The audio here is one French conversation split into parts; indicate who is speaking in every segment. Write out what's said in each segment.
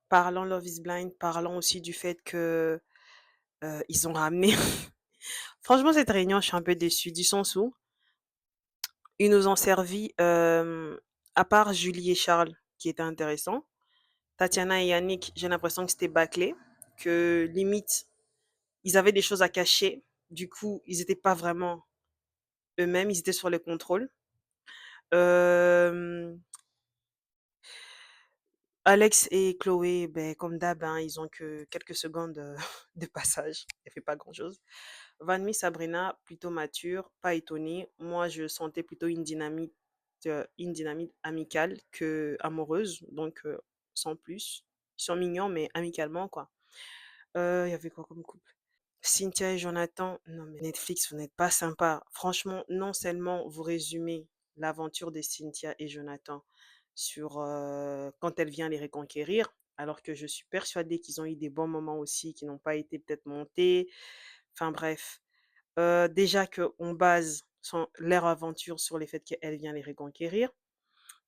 Speaker 1: Parlant Love is Blind, parlant aussi du fait que, ils ont ramené franchement cette réunion, je suis un peu déçue du sens où ils nous ont servi, à part Julie et Charles qui étaient intéressants, Tatiana et Yannick, j'ai l'impression que c'était bâclé, que limite, ils avaient des choses à cacher. Du coup, ils étaient pas vraiment eux-mêmes, ils étaient sur le contrôle. Hem, Alex et Chloé, ben comme d'hab, hein, ils ont que quelques secondes, de passage. Elle fait pas grand-chose. Vanmi, Sabrina, plutôt mature, pas étonnée. Moi, je sentais plutôt une dynamique amicale que amoureuse, donc sans plus. Ils sont mignons, mais amicalement, quoi. Il y avait quoi comme couple? Cynthia et Jonathan, non mais Netflix, vous n'êtes pas sympa. Franchement, non seulement vous résumez l'aventure de Cynthia et Jonathan sur quand elle vient les reconquérir, alors que je suis persuadée qu'ils ont eu des bons moments aussi qui n'ont pas été peut-être montés. Enfin bref, déjà qu'on base leur aventure sur les faits qu'elle vient les reconquérir.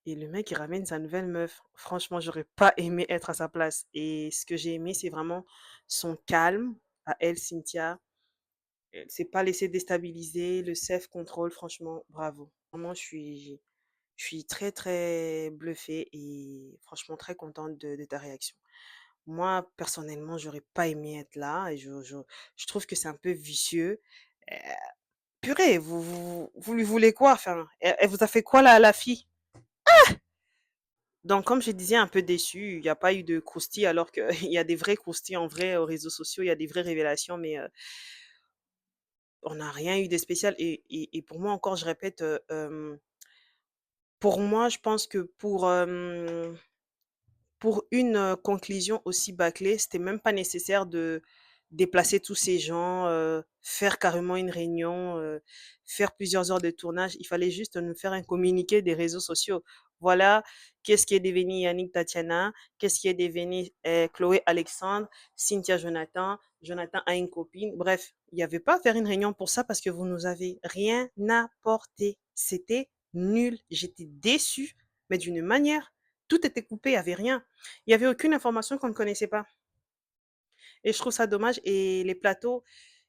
Speaker 1: Et le mec, il ramène sa nouvelle meuf. Franchement, j'aurais pas aimé être à sa place. Et ce que j'ai aimé, c'est vraiment son calme à elle, Cynthia. Elle s'est pas laissée déstabiliser, le self-control, franchement, bravo. Vraiment, je suis très, très bluffée et franchement très contente de ta réaction. Moi, personnellement, j'aurais pas aimé être là et je trouve que c'est un peu vicieux. Euh, Purée, vous lui voulez quoi? Enfin, elle vous a fait quoi là, la fille? Donc, comme je disais, un peu déçue, il n'y a pas eu de croustilles alors qu'il y a des vrais croustilles en vrai aux réseaux sociaux, il y a des vraies révélations, mais on n'a rien eu de spécial. Et pour moi, encore, je répète, pour moi, je pense que pour une, conclusion aussi bâclée, c'était même pas nécessaire de déplacer tous ces gens, faire carrément une réunion, faire plusieurs heures de tournage. Il fallait juste nous faire un communiqué des réseaux sociaux. Voilà, qu'est-ce qui est devenu Yannick Tatiana, qu'est-ce qui est devenu, Chloé Alexandre, Cynthia Jonathan, Jonathan a une copine. Bref, il y avait pas à faire une réunion pour ça parce que vous nous avez rien apporté. C'était nul. J'étais déçue, mais d'une manière, tout était coupé, il y avait rien. Il y avait aucune information qu'on ne connaissait pas et je trouve ça dommage et les plateaux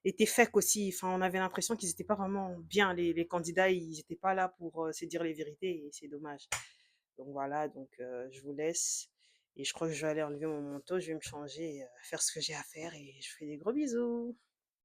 Speaker 1: étaient fake aussi. Enfin, on avait l'impression qu'ils étaient pas vraiment bien. Les candidats, ils étaient pas là pour, se dire les vérités et c'est dommage. Donc voilà, donc je vous laisse et je crois que je vais aller enlever mon manteau, je vais me changer, faire ce que j'ai à faire et je vous fais des gros bisous.